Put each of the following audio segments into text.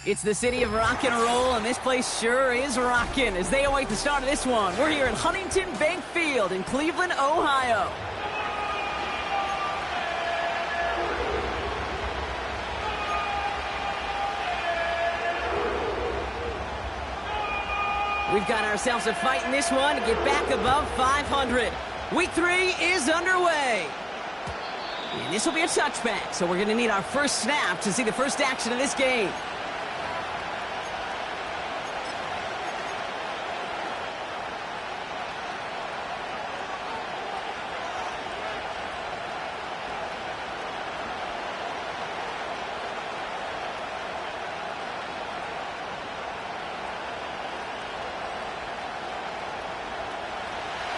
It's the city of rock and roll, and this place sure is rocking as they await the start of this one. We're here at Huntington Bank Field in Cleveland, Ohio. We've got ourselves a fight in this one to get back above 500. Week 3 is underway. And this will be a touchback, so we're going to need our first snap to see the first action of this game.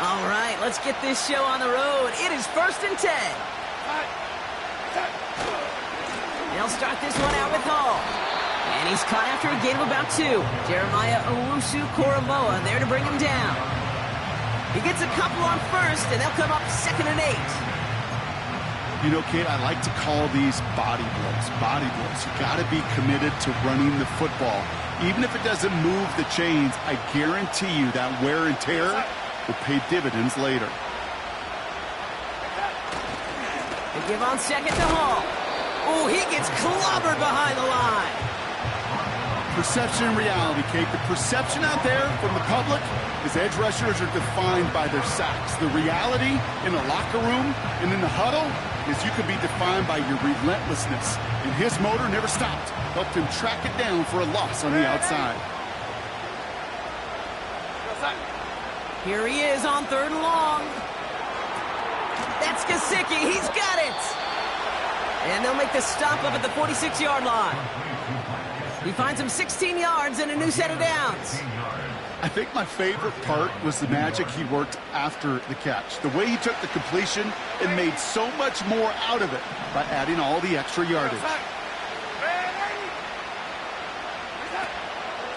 All right, let's get this show on the road. It is 1st and 10. They'll start this one out with Hall. And he's caught after a gain of about 2. Jeremiah Owusu-Koramoah there to bring him down. He gets a couple on first, and they'll come up 2nd and 8. You know, Kate, I like to call these body blows. Body blows. You got to be committed to running the football. Even if it doesn't move the chains, I guarantee you that wear and tear will pay dividends later. They give on 2nd to Hall. Oh, he gets clobbered behind the line. Perception and reality, Kate. The perception out there from the public is edge rushers are defined by their sacks. The reality in the locker room and in the huddle is you can be defined by your relentlessness. And his motor never stopped. Helped him track it down for a loss on the outside. Here he is on 3rd and long. That's Gesicki. He's got it. And they'll make the stop up at the 46-yard line. He finds him 16 yards and a new set of downs. I think my favorite part was the magic he worked after the catch. The way he took the completion and made so much more out of it by adding all the extra yardage.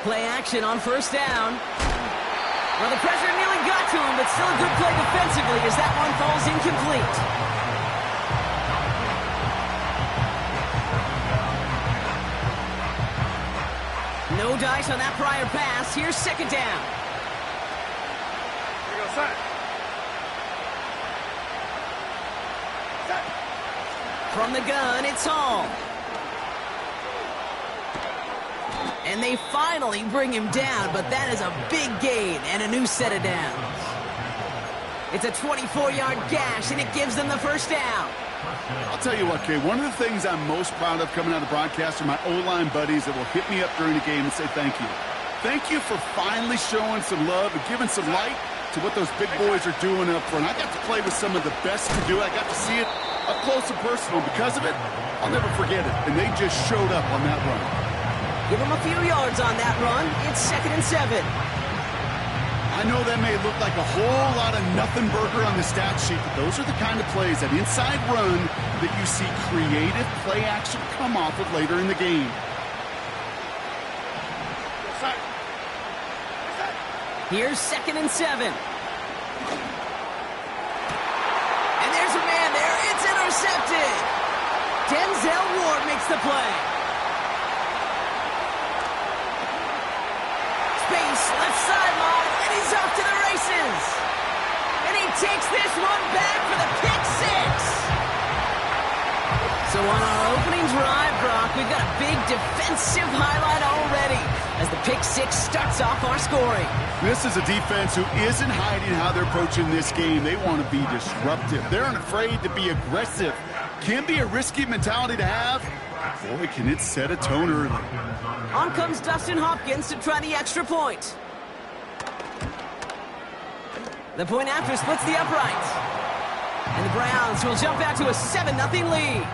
Play action on 1st down. Well, the pressure nearly got to him, but still a good play defensively as that one falls incomplete. No dice on that prior pass. Here's 2nd down. Here goes set. From the gun, it's Hall. And they finally bring him down, but that is a big gain and a new set of downs. It's a 24-yard gash, and it gives them the 1st down. I'll tell you what, Kay, one of the things I'm most proud of coming out of the broadcast are my O-line buddies that will hit me up during the game and say thank you. Thank you for finally showing some love and giving some light to what those big boys are doing up front. I got to play with some of the best to do it. I got to see it up close and personal. Because of it, I'll never forget it. And they just showed up on that run. Give him a few yards on that run. It's 2nd and 7. I know that may look like a whole lot of nothing burger on the stat sheet, but those are the kind of plays, that inside run, that you see creative play action come off of later in the game. Here's 2nd and 7. And there's a man there. It's intercepted. Denzel Ward makes the play. Space, left sideline, and he's off to the races. And he takes this one back for the pick 6. So on our opening drive, Brock, we've got a big defensive highlight already as the pick 6 starts off our scoring. This is a defense who isn't hiding how they're approaching this game. They want to be disruptive. They're unafraid to be aggressive. Can be a risky mentality to have. Boy, can it set a tone early. On comes Dustin Hopkins to try the extra point. The point after splits the upright. And the Browns will jump out to a 7-0 lead.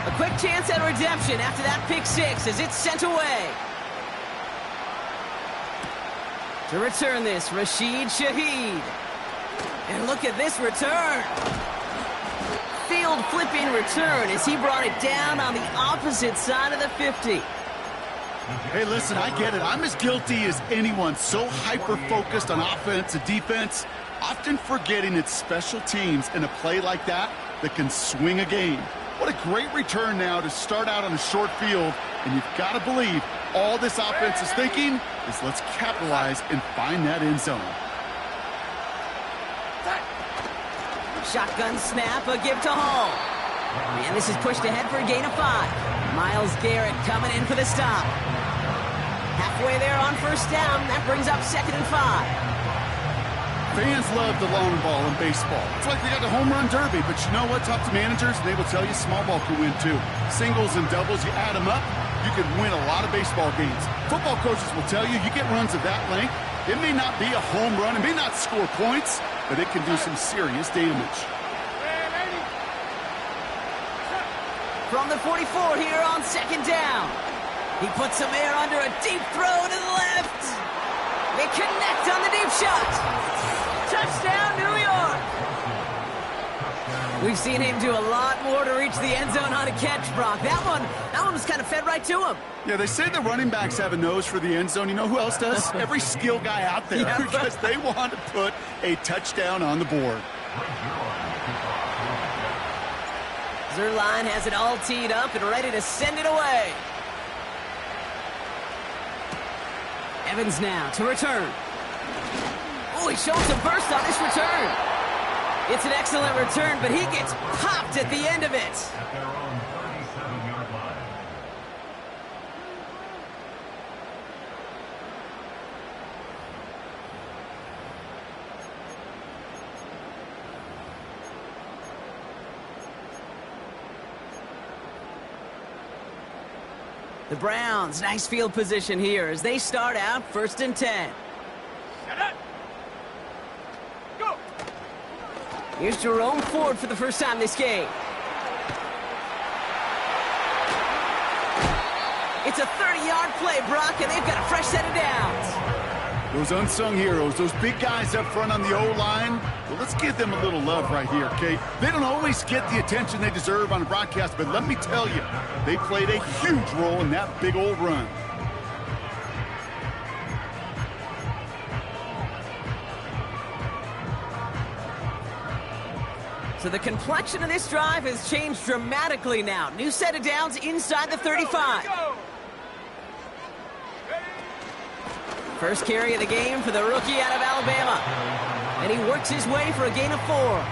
A quick chance at redemption after that pick 6 as it's sent away. To return this, Rashid Shaheed. And look at this return. Field flipping return as he brought it down on the opposite side of the 50. Hey, listen, I get it. I'm as guilty as anyone. So hyper-focused on offense and defense, often forgetting it's special teams in a play like that that can swing a game. What a great return now to start out on a short field, and you've got to believe all this offense is thinking is let's capitalize and find that end zone. Shotgun snap, a give to Hall. And this is pushed ahead for a gain of 5. Myles Garrett coming in for the stop. Halfway there on first down. That brings up 2nd and 5. Fans love the long ball in baseball. It's like they got the home run derby, but you know what? Talk to managers, and they will tell you small ball can win too. Singles and doubles, you add them up, you can win a lot of baseball games. Football coaches will tell you, you get runs of that length, it may not be a home run, it may not score points, but it can do some serious damage. From the 44 here on 2nd down. He puts some air under a deep throw to the left. They connect on the deep shot. Touchdown, New York. We've seen him do a lot more to reach the end zone on a catch, Brock. That one was kind of fed right to him. Yeah, they say the running backs have a nose for the end zone. You know who else does? Every skill guy out there, Yeah, because they want to put a touchdown on the board. Zuerlein has it all teed up and ready to send it away. Evans now to return. Oh, he shows some burst on this return. It's an excellent return, but he gets popped at the end of it. At their own 37-yard line. The Browns, nice field position here as they start out 1st and 10. Go. Here's Jerome Ford for the first time this game. It's a 30-yard play, Brock, and they've got a fresh set of downs. Those unsung heroes, those big guys up front on the O-line, well, let's give them a little love right here, Kate. They don't always get the attention they deserve on a broadcast, but let me tell you, they played a huge role in that big old run. So the complexion of this drive has changed dramatically now. New set of downs inside the 35. First carry of the game for the rookie out of Alabama. And he works his way for a gain of 4.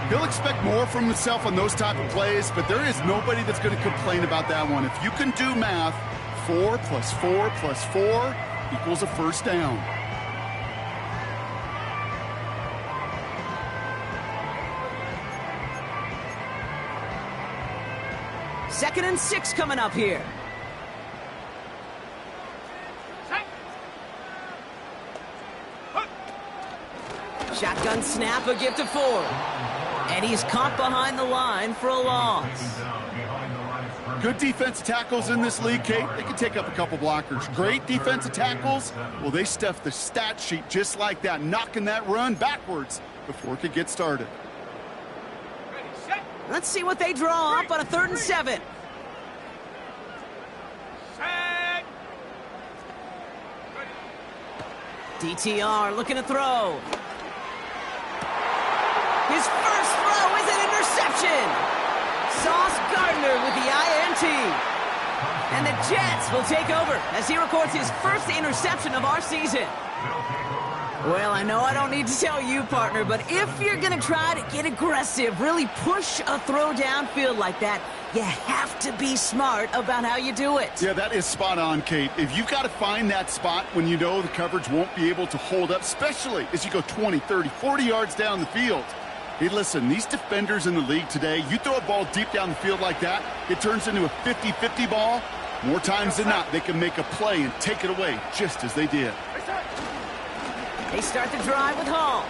He'll expect more from himself on those type of plays, but there is nobody that's going to complain about that one. If you can do math, 4 plus 4 plus 4 equals a first down. Second and 6 coming up here. Shotgun snap, a give to Ford. And he's caught behind the line for a loss. Good defensive tackles in this league, Kate. They can take up a couple blockers. Great defensive tackles, well, they stuff the stat sheet just like that, knocking that run backwards before it could get started. Let's see what they draw up on a 3rd and 7. DTR looking to throw. His first throw is an interception. Sauce Gardner with the INT. And the Jets will take over as he records his first interception of our season. Well, I know I don't need to tell you, partner, but if you're going to try to get aggressive, really push a throw downfield like that, you have to be smart about how you do it. Yeah, that is spot on, Kate. If you've got to find that spot when you know the coverage won't be able to hold up, especially as you go 20, 30, 40 yards down the field. Hey, listen, these defenders in the league today, you throw a ball deep down the field like that, it turns into a 50-50 ball. More times than not, they can make a play and take it away, just as they did. They start the drive with Hall.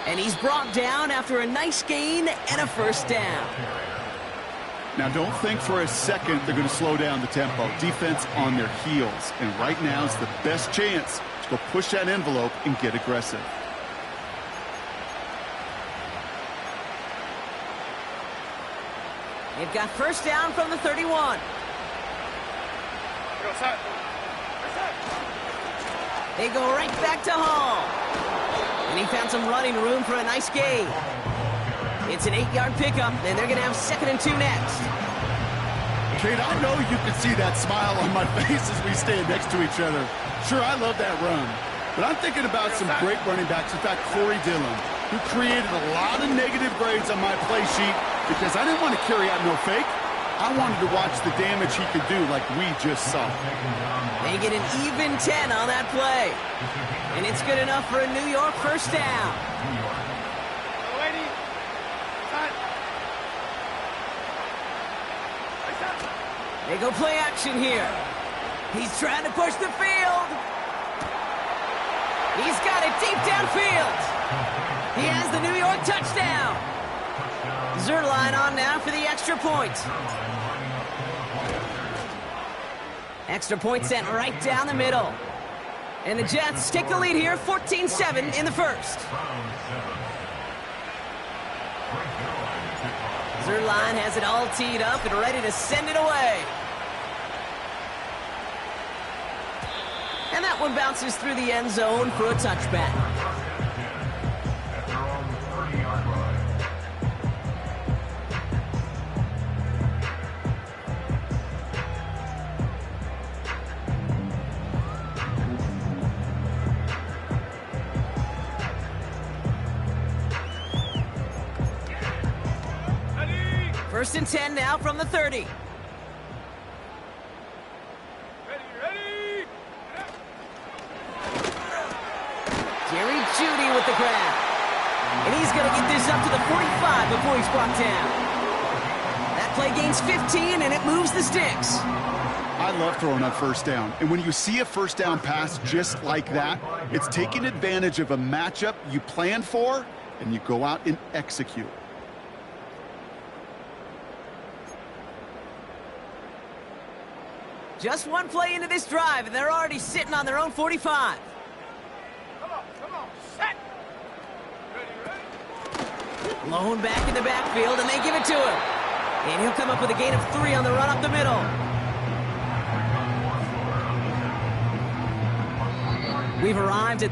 And he's brought down after a nice gain and a first down. Now, don't think for a second they're going to slow down the tempo. Defense on their heels. And right now is the best chance to go push that envelope and get aggressive. They've got first down from the 31. They go right back to Hall. And he found some running room for a nice gain. It's an 8-yard pickup, and they're going to have 2nd and 2 next. Kate, I know you can see that smile on my face as we stand next to each other. Sure, I love that run. But I'm thinking about some great running backs. In fact, Corey Dillon, who created a lot of negative grades on my play sheet because I didn't want to carry out no fake. I wanted to watch the damage he could do like we just saw. They get an even 10 on that play. And it's good enough for a New York first down. They go play action here. He's trying to push the field. He's got it deep downfield. He has the New York touchdown. Zuerlein on now for the extra point. Extra point sent right down the middle. And the Jets take the lead here, 14-7 in the first. Zuerlein has it all teed up and ready to send it away. And that one bounces through the end zone for a touchback. First and 10 now from the 30. Jerry Jeudy with the grab. And he's going to get this up to the 45 before he's brought down. That play gains 15, and it moves the sticks. I love throwing on first down. And when you see a first down pass just like that, it's taking advantage of a matchup you planned for, and you go out and execute. Just one play into this drive, and they're already sitting on their own 45. Come on, set. Ready. Lone back in the backfield, and they give it to him. And he'll come up with a gain of 3 on the run up the middle. We've arrived at...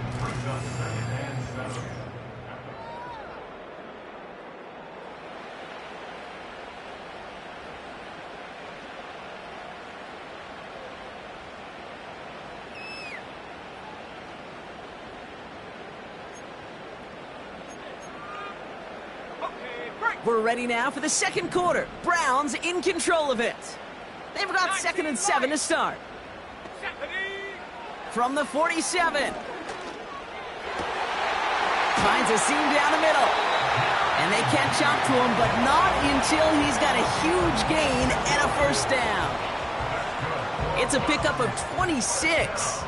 We're ready now for the second quarter. Browns in control of it. They've got 2nd and 7 to start. From the 47. Finds a seam down the middle. And they catch up to him, but not until he's got a huge gain and a first down. It's a pickup of 26.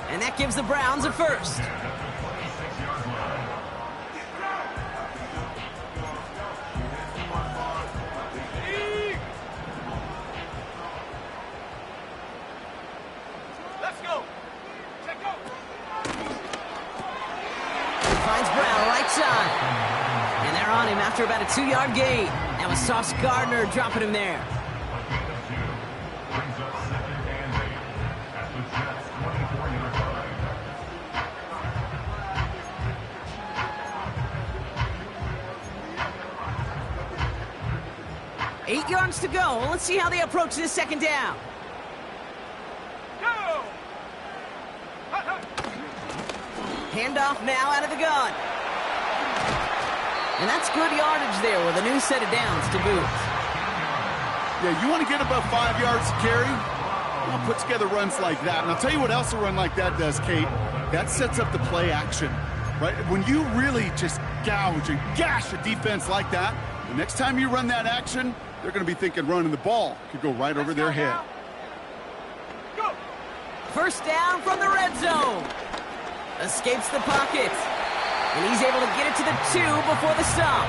And that gives the Browns a first. And they're on him after about a 2-yard gain. That was Sauce Gardner dropping him there. Eight yards to go. Let's see how they approach this second down. Go! Handoff now out of the gun. And that's good yardage there with a new set of downs to boot. Yeah, you want to get above 5 yards to carry? Well, put together runs like that. And I'll tell you what else a run like that does, Kate. That sets up the play action, right? When you really just gouge and gash a defense like that, the next time you run that action, they're going to be thinking running the ball. Could go right over their head. Go! First down from the red zone. Escapes the pocket. And he's able to get it to the 2 before the stop.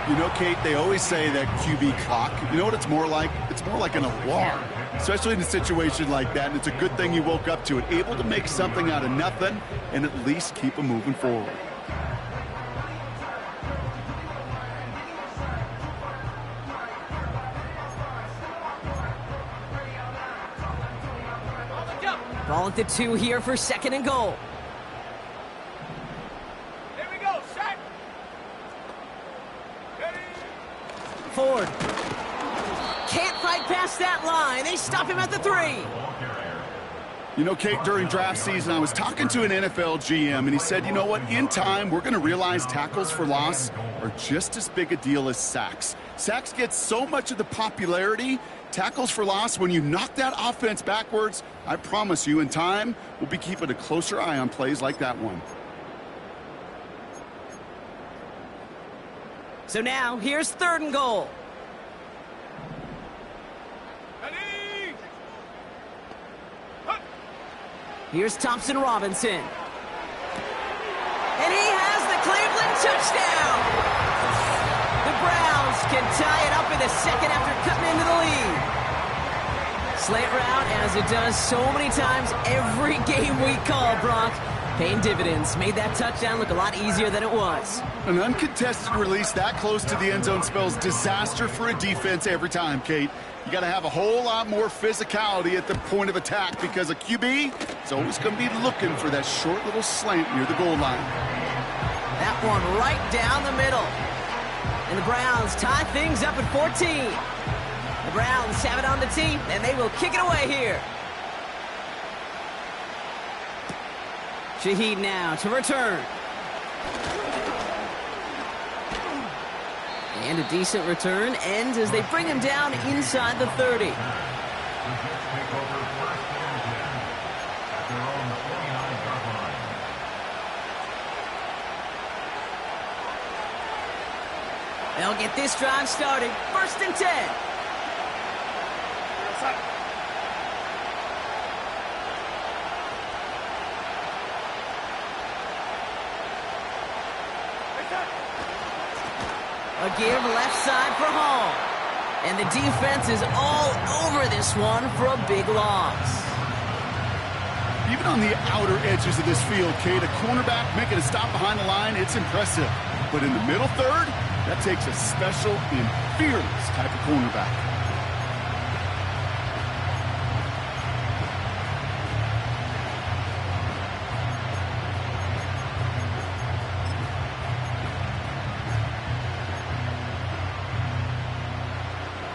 You know, Kate, they always say that QB clock, you know what it's more like? It's more like an alarm, especially in a situation like that. And it's a good thing you woke up to it, able to make something out of nothing and at least keep them moving forward. Ball at the 2 here for 2nd and goal. Here we go. Set. Ready. Ford. Can't fight past that line. They stop him at the 3. You know, Kate, during draft season, I was talking to an NFL GM, and he said, you know what, in time, we're going to realize tackles for loss are just as big a deal as sacks. Sacks get so much of the popularity. Tackles for loss, when you knock that offense backwards, I promise you, in time, we'll be keeping a closer eye on plays like that one. So now, here's 3rd and goal. Ready. Here's Thompson Robinson. And he has the Cleveland touchdown! The Browns can tie it up in the 2nd after cutting into the lead. Slant route, as it does so many times every game we call, Brock. Paying dividends. Made that touchdown look a lot easier than it was. An uncontested release that close to the end zone spells disaster for a defense every time, Kate. You got to have a whole lot more physicality at the point of attack because a QB is always going to be looking for that short little slant near the goal line. That one right down the middle. And the Browns tie things up at 14. The Browns have it on the tee, and they will kick it away here. Shaheed now to return. And a decent return ends as they bring him down inside the 30. The Jets take over 1st and 10 at their own 49-yard line. They'll get this drive started. 1st and 10. A give left side for Hall. And the defense is all over this one for a big loss. Even on the outer edges of this field, Kate, a cornerback making a stop behind the line, it's impressive. But in the middle third, that takes a special and fearless type of cornerback.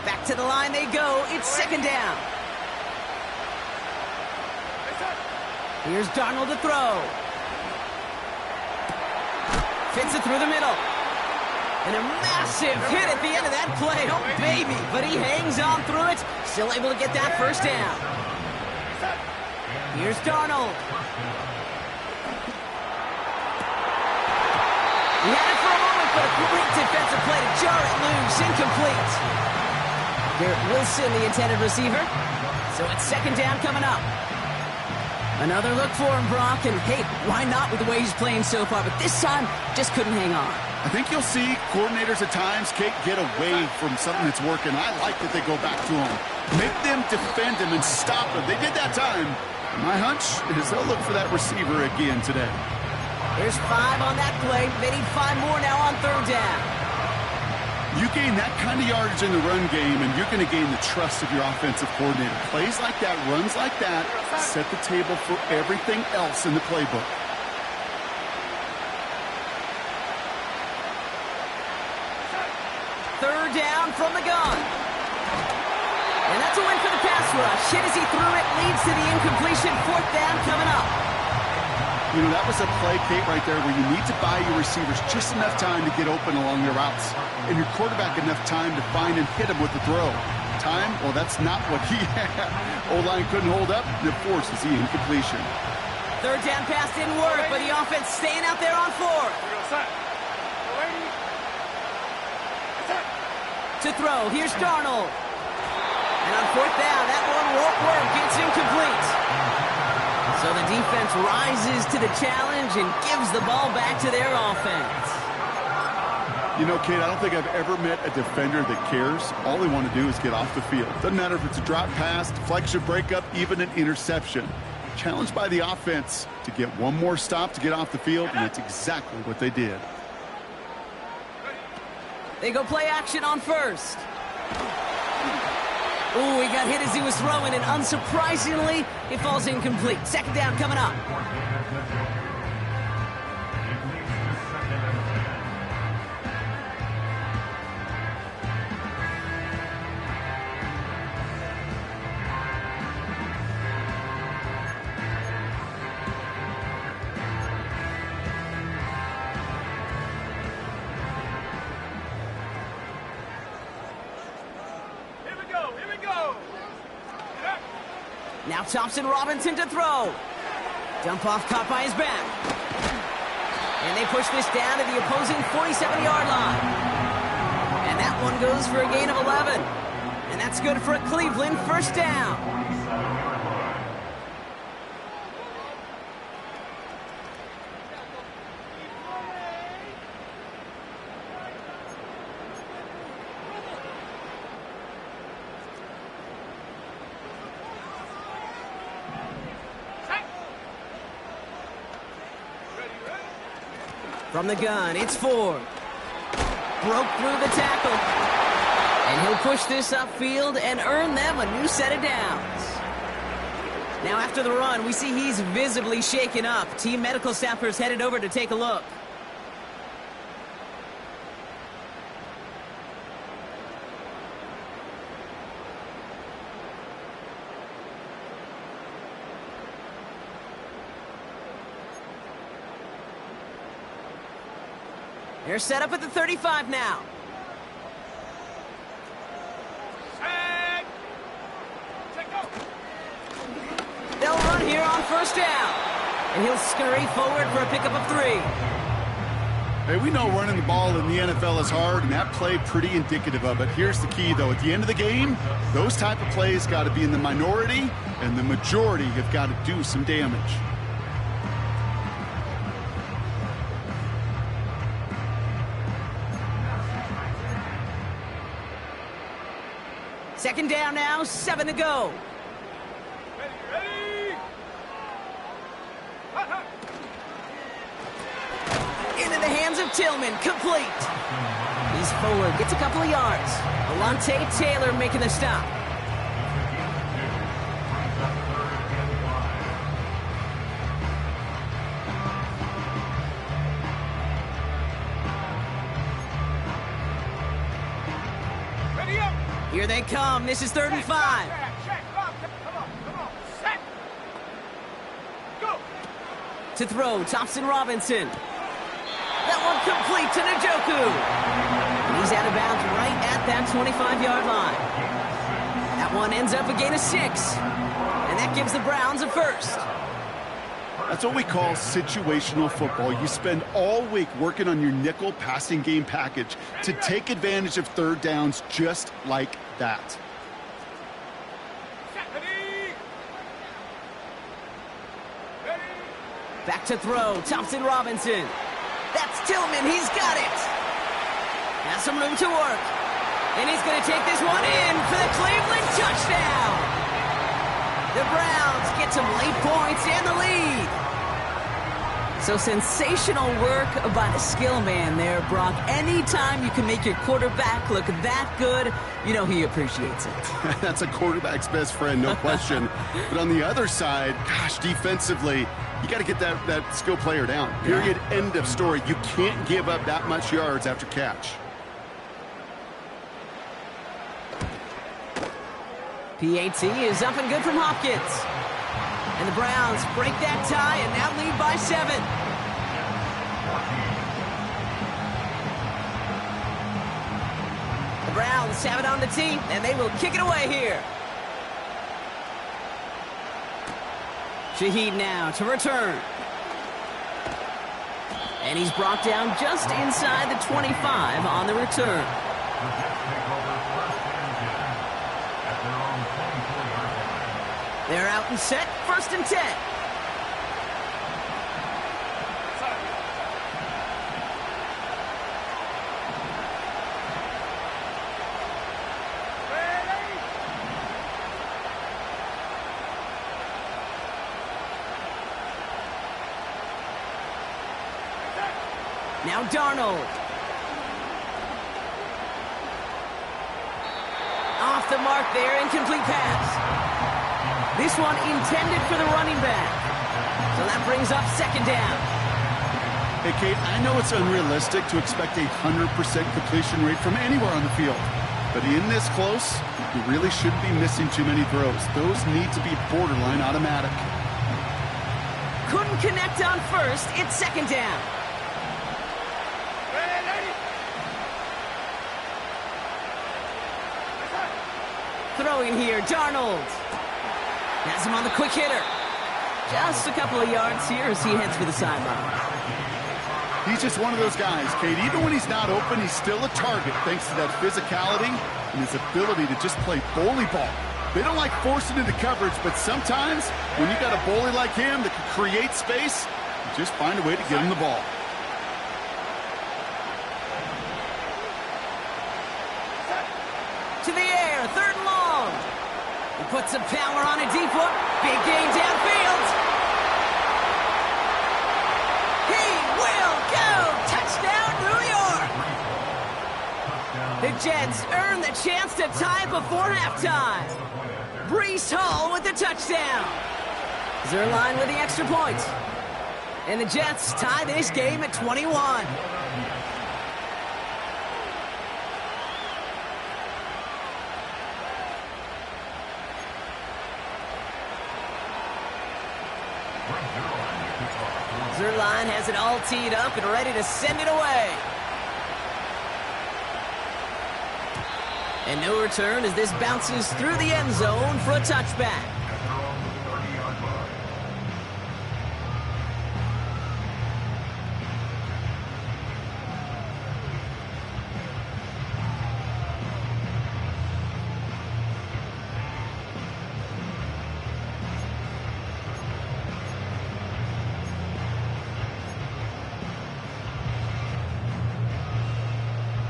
Back to the line they go. It's 2nd down. Here's Darnold to throw. Fits it through the middle. And a massive hit at the end of that play. Oh, baby. But he hangs on through it. Still able to get that 1st down. Here's Darnold. He had it for a moment, but a great defensive play to jar it loose. Incomplete. Garrett Wilson, the intended receiver. So it's 2nd down coming up. Another look for him, Brock. And, hey, why not with the way he's playing so far? But this time, just couldn't hang on. I think you'll see coordinators at times, Kate, get away from something that's working. I like that they go back to him. Make them defend him and stop him. They did that time. My hunch is they'll look for that receiver again today. There's 5 on that play. They need 5 more now on 3rd down. You gain that kind of yardage in the run game, and you're going to gain the trust of your offensive coordinator. Plays like that, runs like that, set the table for everything else in the playbook. Third down from the gun. And that's a win for the pass rush. Hit as he threw it, leads to the incompletion. 4th down coming up. You know, that was a play, Kate, right there where you need to buy your receivers just enough time to get open along their routes. And your quarterback enough time to find and hit him with the throw. Time? Well, that's not what he had. O-line couldn't hold up, and it forces the incompletion. 3rd down pass didn't work, but the offense staying out there on 4th. To throw, here's Darnold. And on 4th down, that one won't work. It's incomplete. So the defense rises to the challenge and gives the ball back to their offense. You know, Kate, I don't think I've ever met a defender that cares. All they want to do is get off the field. Doesn't matter if it's a drop pass, deflection, breakup, even an interception. Challenged by the offense to get one more stop to get off the field, and that's exactly what they did. They go play action on 1st. Ooh, he got hit as he was throwing, and unsurprisingly, it falls incomplete. Second down coming up. Now Thompson Robinson to throw. Dump off caught by his back. And they push this down to the opposing 47-yard line. And that one goes for a gain of 11. And that's good for a Cleveland first down. From the gun, it's Ford. Broke through the tackle. And he'll push this upfield and earn them a new set of downs. Now after the run, we see he's visibly shaken up. Team medical staffers headed over to take a look. They're set up at the 35 now. Set. Check go. They'll run here on first down. And he'll scurry forward for a pickup of 3. Hey, we know running the ball in the NFL is hard, and that play pretty indicative of it. Here's the key, though. At the end of the game, those type of plays got to be in the minority, and the majority have got to do some damage. Second down now, 7 to go. Ready. Into the hands of Tillman, complete. He's forward, gets a couple of yards. Alontae Taylor making the stop. Ready up. Here they come. This is 3rd and 5. Check. Come on. Set. Go. To throw, Thompson Robinson. That one complete to Njoku. And he's out of bounds right at that 25-yard line. That one ends up a gain of 6. And that gives the Browns a first. That's what we call situational football. You spend all week working on your nickel passing game package to take advantage of third downs just like that. Set. Ready. Back to throw, Thompson Robinson. That's Tillman, he's got it. Has some room to work. And he's going to take this one in for the Cleveland touchdown. The Browns get some late points and the lead. So sensational work by the skill man there, Brock. Anytime you can make your quarterback look that good, you know he appreciates it. That's a quarterback's best friend, no question. But on the other side, gosh, defensively, you got to get that skill player down. Period. Yeah. End of story. You can't give up that much yards after catch. PAT is up and good from Hopkins. And the Browns break that tie and now lead by 7. The Browns have it on the tee, and they will kick it away here. Shaheed now to return. And he's brought down just inside the 25 on the return. They're out and set, 1st and 10. Now Darnold. Off off the mark there, incomplete pass. This one intended for the running back. So that brings up second down. Hey, Kate, I know it's unrealistic to expect a 100% completion rate from anywhere on the field. But in this close, you really shouldn't be missing too many throws. Those need to be borderline automatic. Couldn't connect on first. It's second down. Throwing here, Darnold. Has him on the quick hitter. Just a couple of yards here as he heads for the sideline. He's just one of those guys, Kate. Even when he's not open, he's still a target thanks to that physicality and his ability to just play bully ball. They don't like forcing into coverage, but sometimes when you got a bully like him that can create space, you just find a way to get him the ball. To the air, third and long. He puts some power on a deep one. Big gain downfield. He will go. Touchdown, New York. The Jets earn the chance to tie before halftime. Breece Hall with the touchdown. Zuerlein with the extra point. And the Jets tie this game at 21. Zuerlein has it all teed up and ready to send it away. And no return as this bounces through the end zone for a touchback.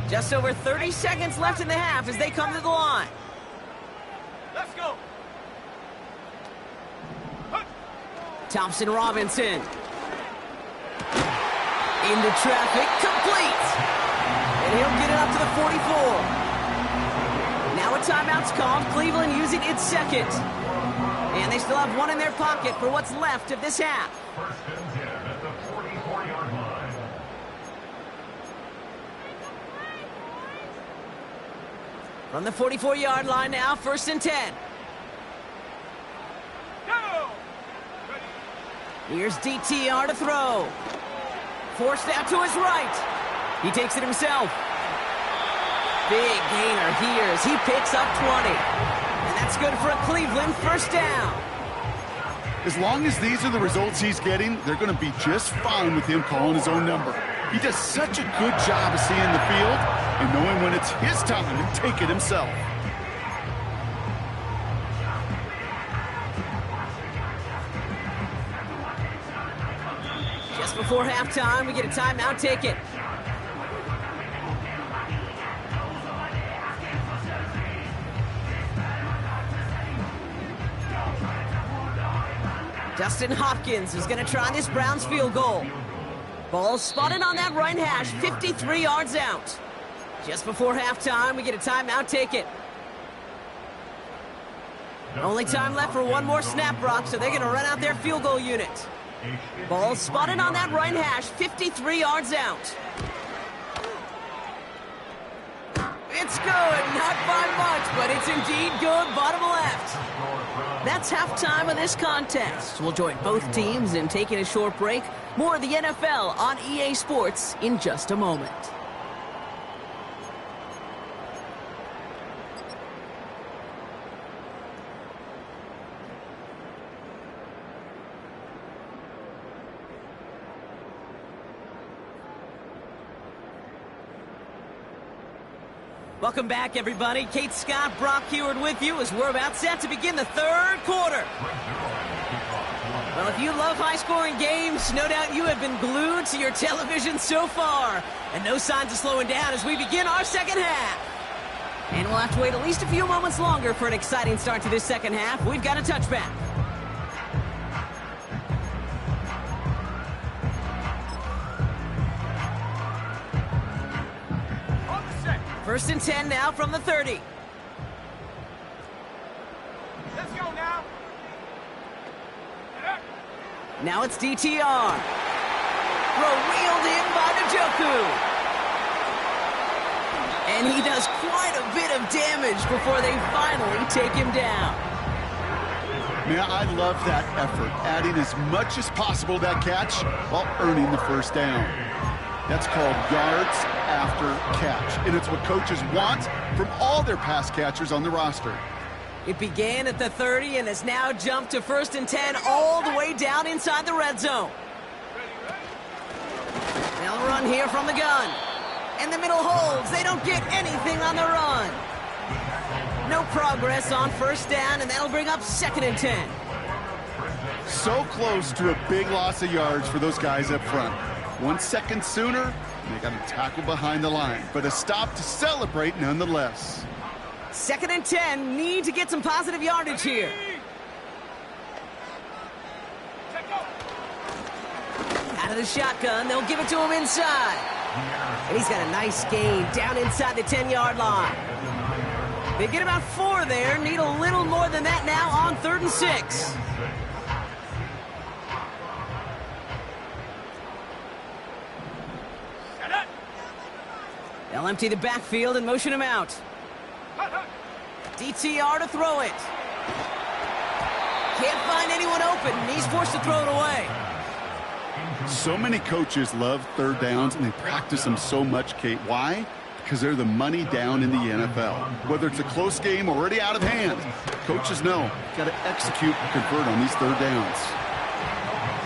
Just over 30 seconds left in the half as they come to the line. Let's go. Thompson Robinson. Into traffic, complete. And he'll get it up to the 44. Now a timeout's called, Cleveland using its second. And they still have one in their pocket for what's left of this half. First and 10 at the 44-yard line. From the 44-yard line now, first and 10. Go. Here's DTR to throw. Forced out to his right. He takes it himself. Big gainer here as he picks up 20. And that's good for a Cleveland first down. As long as these are the results he's getting, they're going to be just fine with him calling his own number. He does such a good job of seeing the field and knowing when it's his time to take it himself. Just before halftime, we get a timeout ticket. Justin Hopkins is going to try this Browns field goal. Ball spotted on that right hash, 53 yards out. Just before halftime, we get a timeout ticket. Only time left for one more snap, Brock, so they're going to run out their field goal unit. Ball spotted on that right hash, 53 yards out. It's good, not by much, but it's indeed good, bottom left. That's halftime of this contest. We'll join both teams in taking a short break. More of the NFL on EA Sports in just a moment. Welcome back, everybody. Kate Scott, Brock Huard with you as we're about set to begin the third quarter. Well, if you love high-scoring games, no doubt you have been glued to your television so far. And no signs of slowing down as we begin our second half. And we'll have to wait at least a few moments longer for an exciting start to this second half. We've got a touchback. On the set. First and 10 now from the 30. Let's go now. Now it's DTR. Throw wheeled in by Njoku. And he does quite a bit of damage before they finally take him down. Man, I love that effort, adding as much as possible to that catch while earning the first down. That's called yards after catch, and it's what coaches want from all their pass catchers on the roster. It began at the 30 and has now jumped to 1st and 10 all the way down inside the red zone. They'll run here from the gun. And the middle holds. They don't get anything on the run. No progress on 1st down, and that'll bring up 2nd and 10. So close to a big loss of yards for those guys up front. 1 second sooner, and they got a tackle behind the line, but a stop to celebrate nonetheless. 2nd and 10, need to get some positive yardage here. Out of the shotgun, they'll give it to him inside. And he's got a nice gain down inside the 10-yard line. They get about 4 there, need a little more than that now on 3rd and 6. They'll empty the backfield and motion him out. DTR to throw it. Can't find anyone open, and he's forced to throw it away. So many coaches love 3rd downs, and they practice them so much, Kate. Why? Because they're the money down in the NFL. Whether it's a close game or already out of hand, coaches know got to execute and convert on these 3rd downs.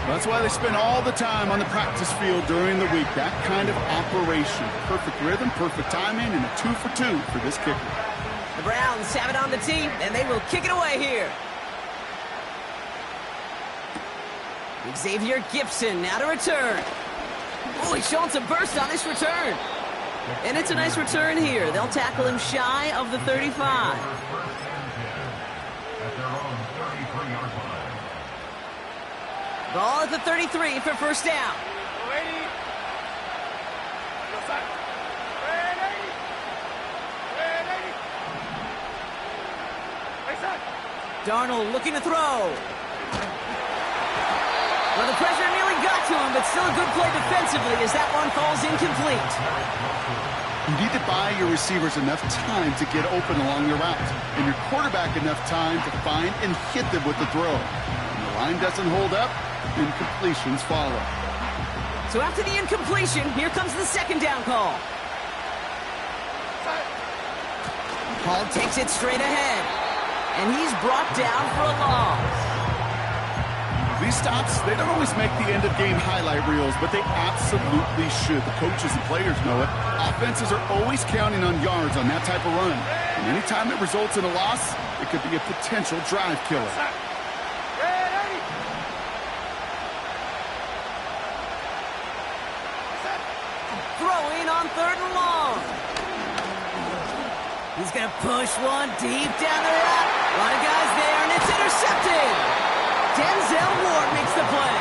That's why they spend all the time on the practice field during the week. That kind of operation. Perfect rhythm, perfect timing, and a 2 for 2 for this kicker. The Browns have it on the tee, and they will kick it away here. Xavier Gipson now to return. Oh, he's showing some burst on this return. And it's a nice return here. They'll tackle him shy of the 35. Ball at the 33 for 1st down. Darnold looking to throw. Well, the pressure nearly got to him, but still a good play defensively as that one falls incomplete. You need to buy your receivers enough time to get open along the route, and your quarterback enough time to find and hit them with the throw. When the line doesn't hold up, incompletions follow. So after the incompletion, here comes the 2nd down call. Hall takes it straight ahead, and he's brought down for a loss. These stops, they don't always make the end-of-game highlight reels, but they absolutely should. The coaches and players know it. Offenses are always counting on yards on that type of run. And anytime it results in a loss, it could be a potential drive killer. Throwing on 3rd and long. He's going to push one deep down the route. A lot of guys there, and it's intercepted. Denzel Ward makes the play.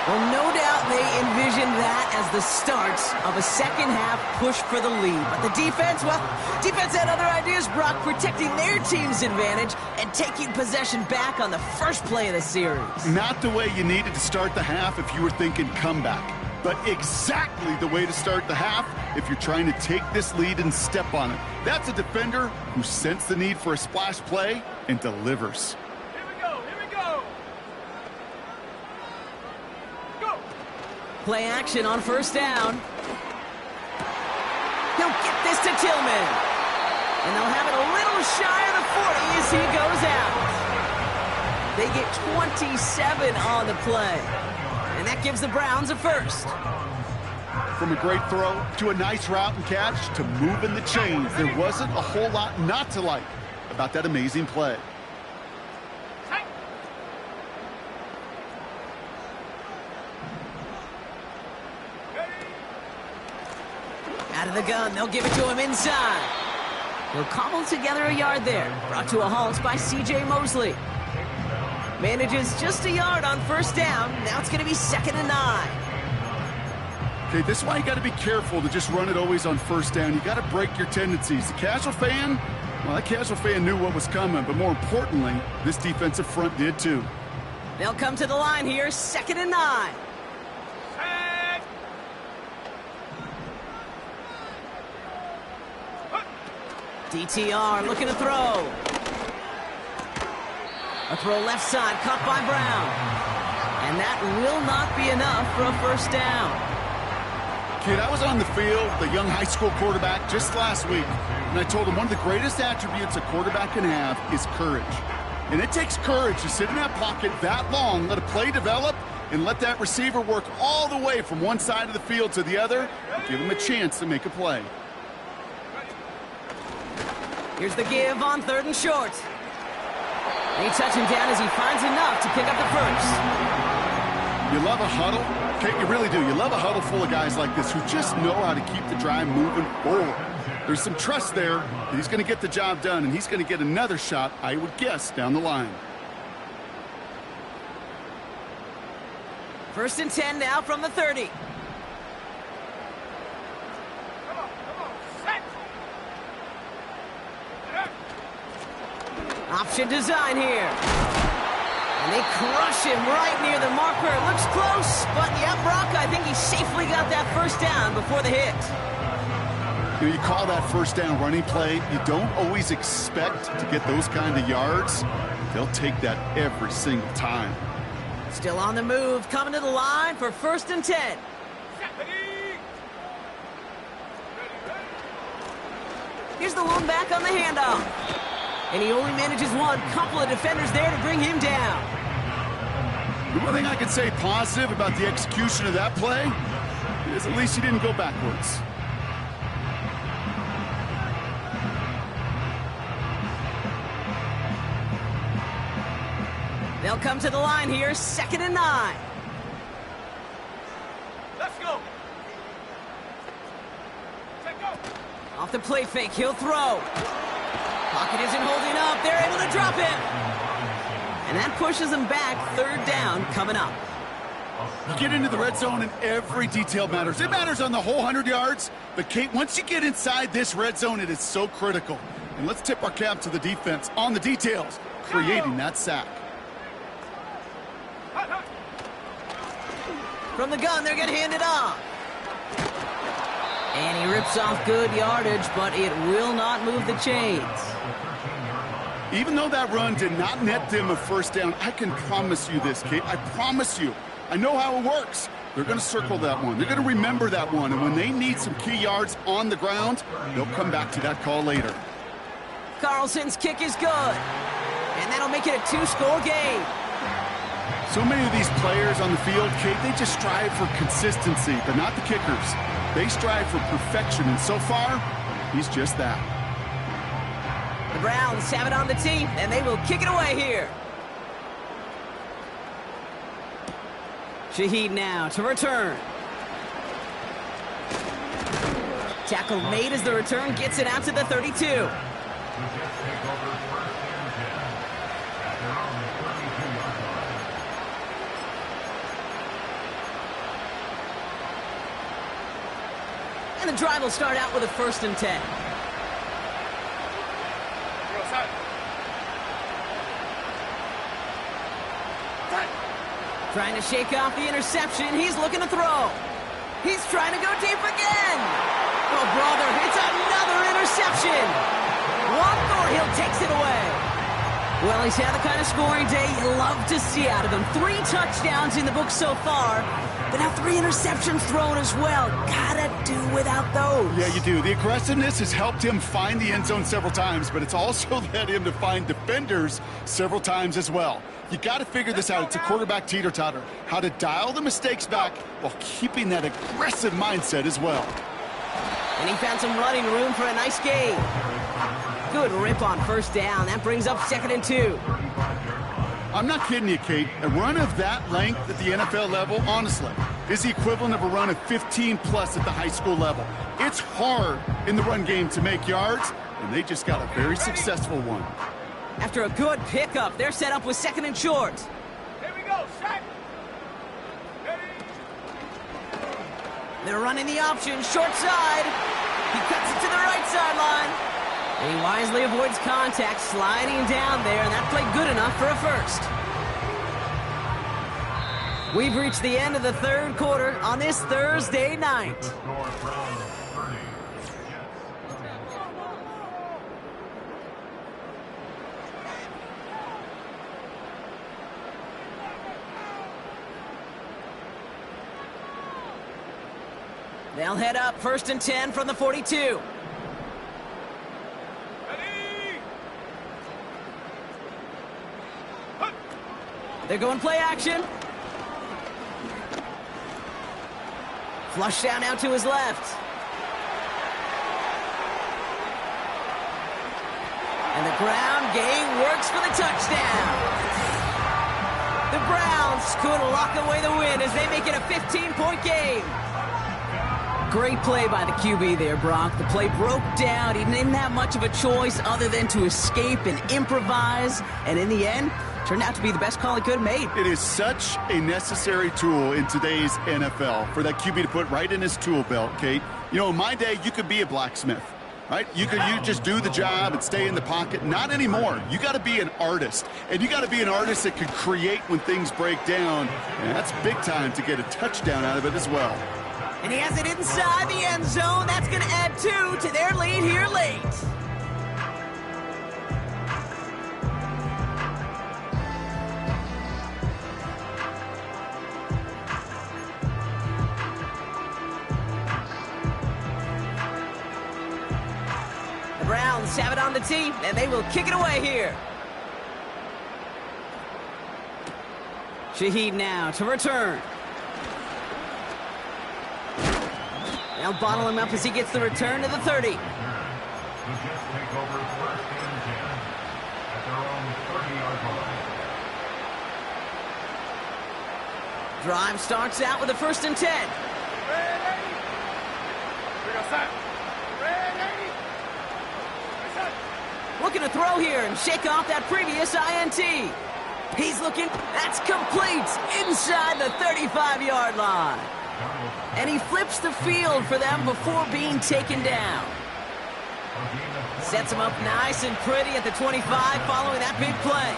Well, no doubt they envisioned that as the start of a 2nd half push for the lead. But the defense, well, defense had other ideas, Brock, protecting their team's advantage and taking possession back on the first play of the series. Not the way you needed to start the half if you were thinking comeback, but exactly the way to start the half if you're trying to take this lead and step on it. That's a defender who sensed the need for a splash play and delivers. Play action on 1st down. He'll get this to Tillman. And they'll have it a little shy of the 40 as he goes out. They get 27 on the play. And that gives the Browns a 1st. From a great throw to a nice route and catch to moving the chains, there wasn't a whole lot not to like about that amazing play. Out of the gun, they'll give it to him inside. He'll cobble together a yard there. Brought to a halt by C.J. Mosley. Manages just a yard on 1st down. Now it's going to be 2nd and 9. Okay, this is why you got to be careful to just run it always on 1st down. You got to break your tendencies. The casual fan, Well, that casual fan knew what was coming, but more importantly, this defensive front did too. They'll come to the line here, 2nd and 9. Set. DTR looking to throw. A throw left side, caught by Brown. And that will not be enough for a first down. Kid, I was on the field, the young high school quarterback, just last week, and I told him one of the greatest attributes a quarterback can have is courage. And it takes courage to sit in that pocket that long, let a play develop, and let that receiver work all the way from one side of the field to the other, give him a chance to make a play. Here's the give on 3rd and short. They touch him down as he finds enough to pick up the first. You love a huddle? Okay, you really do. You love a huddle full of guys like this who just know how to keep the drive moving forward. There's some trust there that he's going to get the job done, and he's going to get another shot, I would guess, down the line. 1st and 10 now from the 30. Come on. Set. Option design here. And they crush him right near the marker. It looks close, but yeah, Brock, I think he safely got that first down before the hit. You call that first down running play. You don't always expect to get those kind of yards. They'll take that every single time. Still on the move, coming to the line for 1st and 10. Set. Ready. Here's the lone back on the handoff. And he only manages one. Couple of defenders there to bring him down. The one thing I can say positive about the execution of that play is at least he didn't go backwards. They'll come to the line here, 2nd and 9. Let's go. Set, go. Off the play fake, he'll throw. Pocket isn't holding up. They're able to drop him. And that pushes them back. 3rd down coming up. You get into the red zone and every detail matters. It matters on the whole 100 yards. But, Kate, once you get inside this red zone, it is so critical. And let's tip our cap to the defense on the details, creating that sack. From the gun, they're going to hand it off. And he rips off good yardage, but it will not move the chains. Even though that run did not net them a first down, I can promise you this, Kate. I promise you. I know how it works. They're going to circle that one. They're going to remember that one. And when they need some key yards on the ground, they'll come back to that call later. Carlson's kick is good. And that'll make it a 2-score game. So many of these players on the field, Kate, they just strive for consistency, but not the kickers. They strive for perfection, and so far, he's just that. The Browns have it on the team, and they will kick it away here. Shaheed now to return. Tackle made as the return gets it out to the 32. And the drive will start out with a 1st and 10. Trying to shake off the interception. He's looking to throw. He's trying to go deep again. Oh, brother, it's another interception. One Thornhill takes it away. Well, he's had the kind of scoring day you love to see out of him. 3 touchdowns in the book so far, but now 3 interceptions thrown as well. Gotta do without those. Yeah, you do. The aggressiveness has helped him find the end zone several times, but it's also led him to find defenders several times as well. You got to figure this out. It's a quarterback teeter-totter. How to dial the mistakes back while keeping that aggressive mindset as well. And he found some running room for a nice gain. Good rip on 1st down. That brings up 2nd and 2. I'm not kidding you, Kate. A run of that length at the NFL level, honestly, is the equivalent of a run of 15-plus at the high school level. It's hard in the run game to make yards, and they just got a very successful one. After a good pickup, they're set up with 2nd and short. Here we go. Set. Ready. They're running the option, short side. He cuts it to the right sideline. And he wisely avoids contact, sliding down there, and that played good enough for a first. We've reached the end of the third quarter on this Thursday night. The score from 30. They'll head up 1st and 10 from the 42. They're going play action. Flush down out to his left. And the ground game works for the touchdown. The Browns could lock away the win as they make it a 15-point game. Great play by the QB there, Brock. The play broke down. He didn't have much of a choice other than to escape and improvise. And in the end, turned out to be the best call he could have made. It is such a necessary tool in today's NFL for that QB to put right in his tool belt, Kate. You know, in my day, you could be a blacksmith, right? You just do the job and stay in the pocket. Not anymore. You got to be an artist. And you got to be an artist that can create when things break down. And that's big time to get a touchdown out of it as well. And he has it inside the end zone. That's going to add 2 to their lead here late. The Browns have it on the tee, and they will kick it away here. Shaheed now to return. They'll bottle him up as he gets the return to the 30. The Jets take over 1st and 10 at their own 30-yard line. Drive starts out with a 1st and 10. Ready? We go set. Ready? Set. Looking to throw here and shake off that previous INT. He's looking. That's complete inside the 35-yard line. And he flips the field for them before being taken down. Sets him up nice and pretty at the 25 following that big play.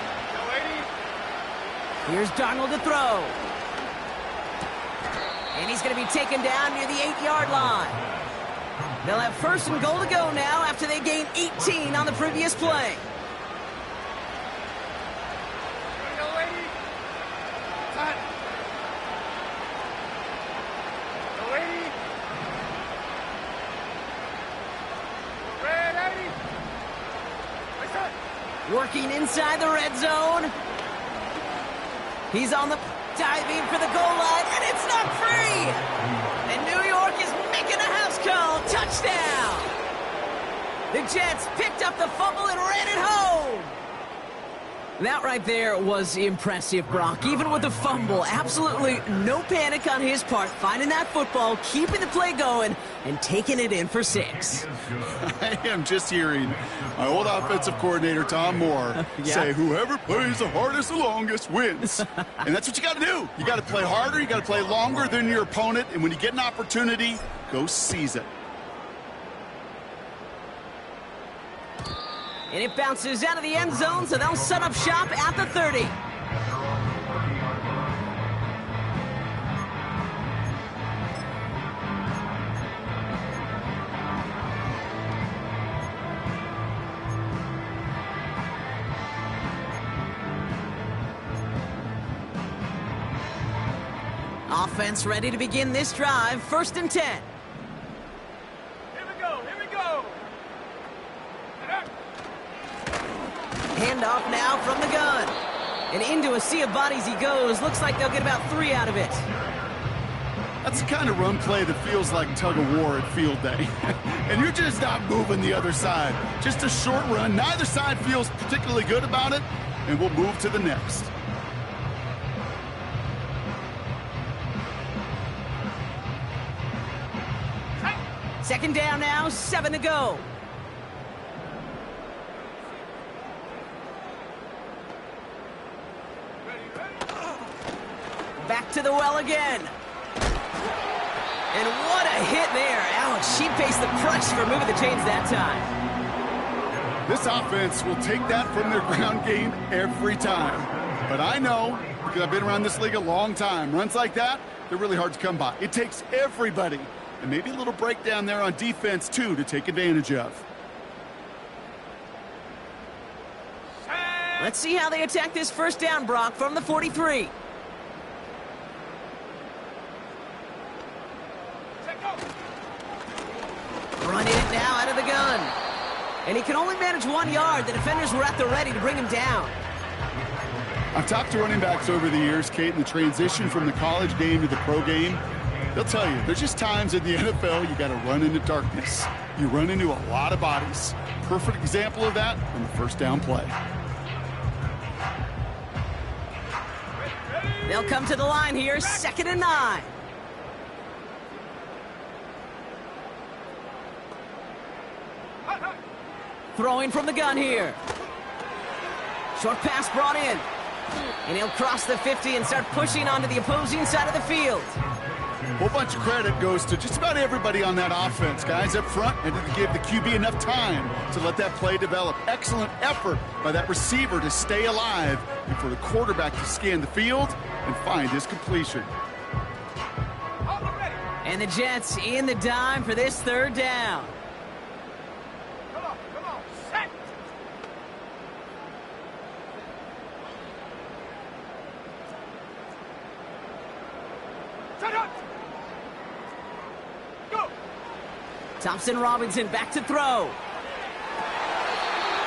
Here's Darnold to throw. And he's going to be taken down near the 8-yard line. They'll have 1st and goal to go now after they gained 18 on the previous play. Working inside the red zone. He's on the diving for the goal line, and it's not free. And New York is making a house call. Touchdown. The Jets picked up the fumble and ran it home. That right there was impressive, Brock. Even with the fumble, absolutely no panic on his part. Finding that football, keeping the play going, and taking it in for 6. I am just hearing my old offensive coordinator, Tom Moore, say, whoever plays the hardest the longest wins. And that's what you got to do. You got to play harder. You got to play longer than your opponent. And when you get an opportunity, go seize it. And it bounces out of the end zone, so they'll set up shop at the 30. Offense ready to begin this drive. 1st and 10. Here we go. Here we go. Handoff now from the gun. And into a sea of bodies he goes. Looks like they'll get about 3 out of it. That's the kind of run play that feels like tug of war at field day. And you're just not moving the other side. Just a short run. Neither side feels particularly good about it. And we'll move to the next. Second down now, 7 to go. Back to the well again. And what a hit there. Ouch, she faced the press for moving the chains that time. This offense will take that from their ground game every time. But I know, because I've been around this league a long time, runs like that, they're really hard to come by. It takes everybody, and maybe a little breakdown there on defense, too, to take advantage of. Let's see how they attack this first down, Brock, from the 43. Running it now out of the gun. And he can only manage 1 yard. The defenders were at the ready to bring him down. I've talked to running backs over the years, Kate, and the transition from the college game to the pro game. They'll tell you, there's just times in the NFL you got to run into darkness. You run into a lot of bodies. Perfect example of that on the first down play. They'll come to the line here, 2nd and 9. Throwing from the gun here. Short pass brought in. And he'll cross the 50 and start pushing onto the opposing side of the field. A whole bunch of credit goes to just about everybody on that offense. Guys up front had to give the QB enough time to let that play develop. Excellent effort by that receiver to stay alive and for the quarterback to scan the field and find his completion. And the Jets in the dime for this 3rd down. Come on, set. Set up. Go. Thompson Robinson back to throw.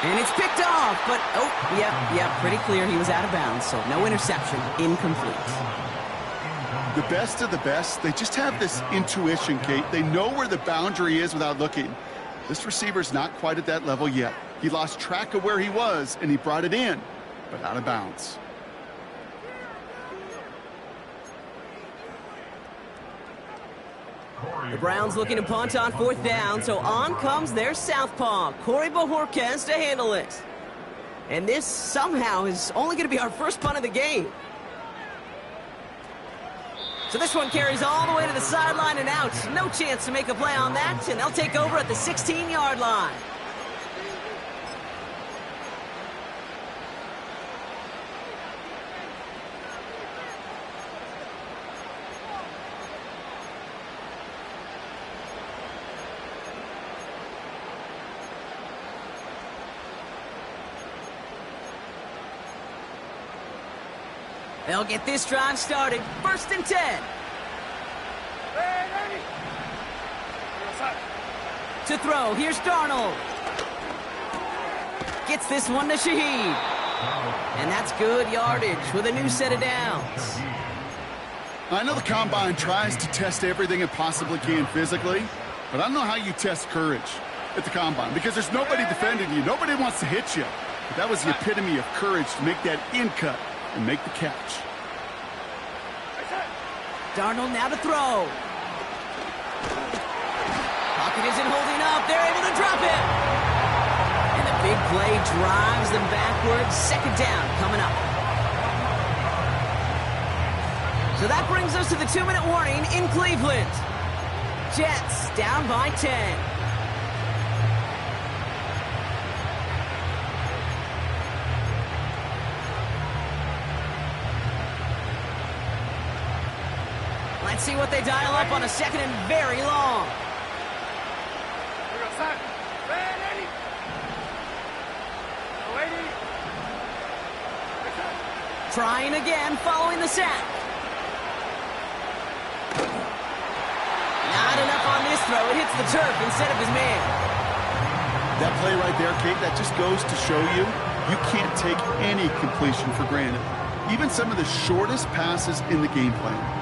And it's picked off, but, yeah, pretty clear he was out of bounds, so no interception, incomplete. The best of the best, they just have this intuition, Kate. They know where the boundary is without looking. This receiver's not quite at that level yet. He lost track of where he was, and he brought it in, but out of bounds. The Browns looking to punt on 4th down, so on comes their southpaw, Corey Bojorquez, to handle it. And this somehow is only going to be our first punt of the game. So this one carries all the way to the sideline and out. No chance to make a play on that, and they'll take over at the 16-yard line. They'll get this drive started. 1st and 10. To throw, here's Darnold. Gets this one to Shaheed. And that's good yardage with a new set of downs. I know the Combine tries to test everything it possibly can physically, but I don't know how you test courage at the Combine because there's nobody defending you. Nobody wants to hit you. But that was the epitome of courage to make that in cut and make the catch. Darnold now to throw. Pocket isn't holding up. They're able to drop it. And the big play drives them backwards. 2nd down coming up. So that brings us to the 2-minute warning in Cleveland. Jets down by 10. Let's see what they dial up on a 2nd and very long. Trying again, following the sack. Not enough on this throw. It hits the turf instead of his man. That play right there, Kate, that just goes to show you, you can't take any completion for granted. Even some of the shortest passes in the game plan.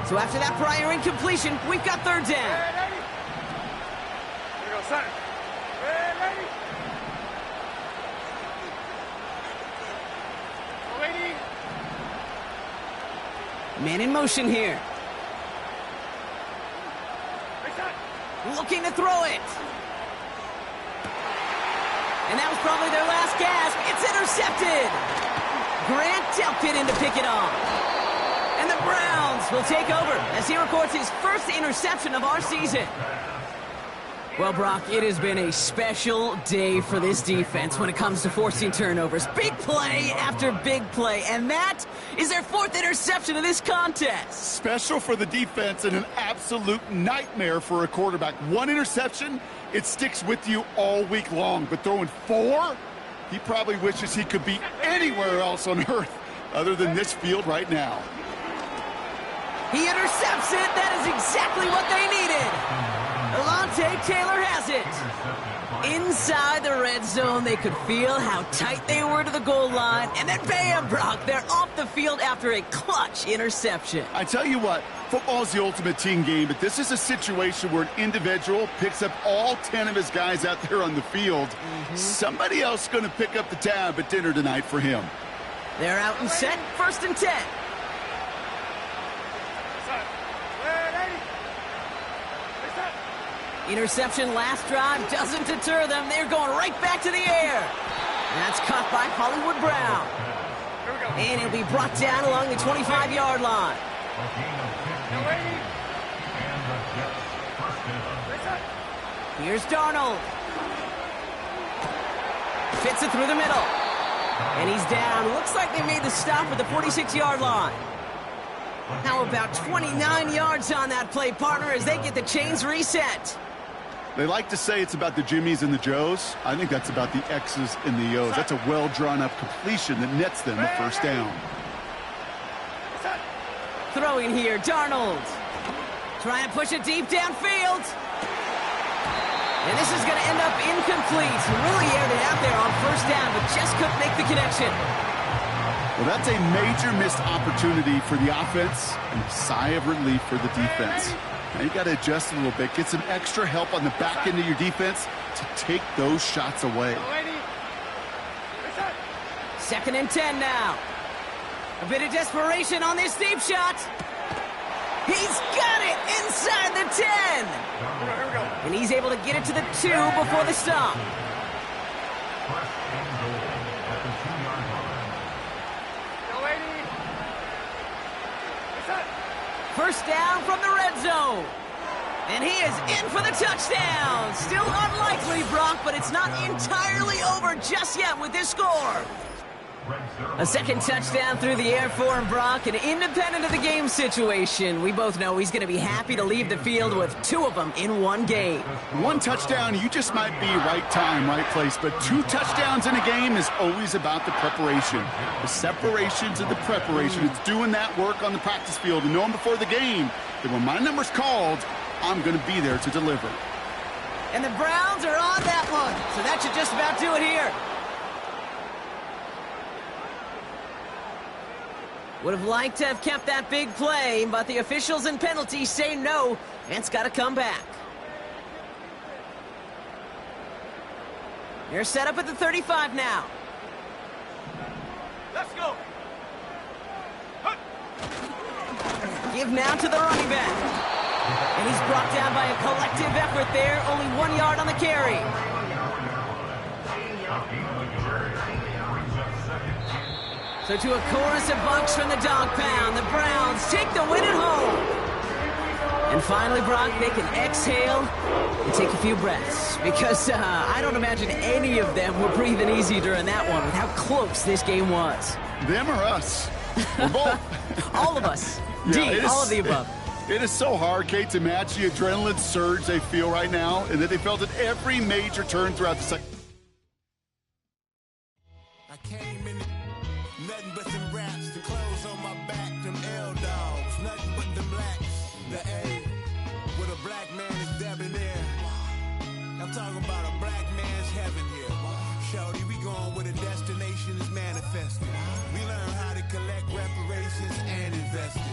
So after that prior incompletion, we've got 3rd down. Man in motion here. Looking to throw it. And that was probably their last gasp. It's intercepted. Grant Delpit in to pick it off. And the Cleveland Browns will take over as he records his first interception of our season. Well, Brock, it has been a special day for this defense when it comes to forcing turnovers. Big play after big play, and that is their fourth interception of this contest. Special for the defense and an absolute nightmare for a quarterback. One interception, it sticks with you all week long, but throwing four, he probably wishes he could be anywhere else on earth other than this field right now. He intercepts it. That is exactly what they needed. Alontae Taylor has it. Inside the red zone, they could feel how tight they were to the goal line. And then bam, Brock, they're off the field after a clutch interception. I tell you what, football is the ultimate team game, but this is a situation where an individual picks up all 10 of his guys out there on the field. Somebody else is going to pick up the tab at dinner tonight for him. They're out and set, 1st and 10. Interception last drive doesn't deter them. They're going right back to the air. That's caught by Hollywood Brown. And he'll be brought down along the 25-yard line. Here's Darnold. Fits it through the middle. And he's down. Looks like they made the stop at the 46-yard line. How about 29 yards on that play, partner, as they get the chains reset? They like to say it's about the Jimmies and the Joes. I think that's about the X's and the O's. That's a well-drawn-up completion that nets them the first down. Throwing here, Darnold. Trying to push it deep downfield. And this is going to end up incomplete. Really aired it out there on first down, but just couldn't make the connection. Well, that's a major missed opportunity for the offense and a sigh of relief for the defense. Now you got to adjust a little bit, get some extra help on the back end of your defense to take those shots away. 2nd and 10 now. A bit of desperation on this deep shot. He's got it inside the 10. And he's able to get it to the 2 before the stop. First down from the red zone. And he is in for the touchdown. Still unlikely, Brock, but it's not entirely over just yet with this score. A second touchdown through the air for him, Brock, and independent of the game situation, we both know he's going to be happy to leave the field with 2 of them in one game. 1 touchdown, you just might be right time, right place, but 2 touchdowns in a game is always about the preparation. The separation to the preparation. It's doing that work on the practice field and knowing before the game that when my number's called, I'm going to be there to deliver. And the Browns are on that one, so that should just about do it here. Would have liked to have kept that big play, but the officials and penalties say no, and it's got to come back. They're set up at the 35 now. Let's go. Give now to the running back. And he's brought down by a collective effort there, only 1 yard on the carry. So to a chorus of bucks from the dog pound, the Browns take the win at home. And finally, Brock, they can exhale and take a few breaths. Because I don't imagine any of them were breathing easy during that one with how close this game was. Them or us? We're both. All of us. Yeah, all of the above. It is so hard, Kate, to match the adrenaline surge they feel right now and that they felt at every major turn throughout the second. I came in nothing but them raps, the clothes on my back, them L-dogs, nothing but them blacks, the A, with a black man is debonair. I'm talking about a black man's heaven here. Shorty, we going where the destination is manifested. We learn how to collect reparations and invest it.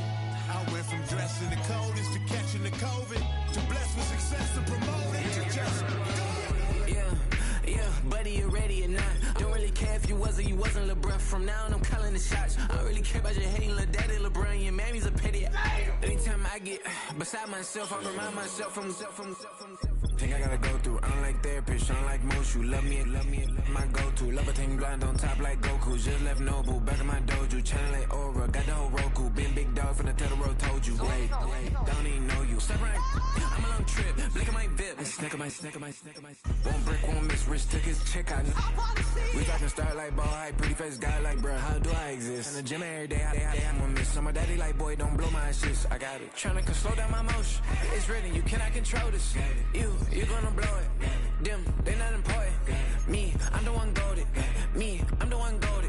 I went from dressing the coldest to catching the COVID, to blessed with success to promote it, to just do it. Yeah, buddy, you ready or not? Don't really care if you was or you wasn't LeBron. From now on, I'm calling the shots. I don't really care about your hating little daddy LeBron. Your mammy's a petty. Anytime I get beside myself, I remind myself from Think I gotta go through. I don't like therapists, I don't like most. You love me, my go-to. Love a thing blind on top like Goku. Just left Noble, back in my dojo. Channel like Aura, got the whole Roku. Been big dog from the One brick, won't miss. Rich took his check out. We talking start like ball hype, pretty face guy like bruh. How do I exist? In the gym every day, I'm gonna miss. So my daddy like, boy, don't blow my assist. I got it. Tryna slow down my motion. It's written, you cannot control this. You gonna blow it. Them, they not important. Me, I'm the one goated. Me, I'm the one goated.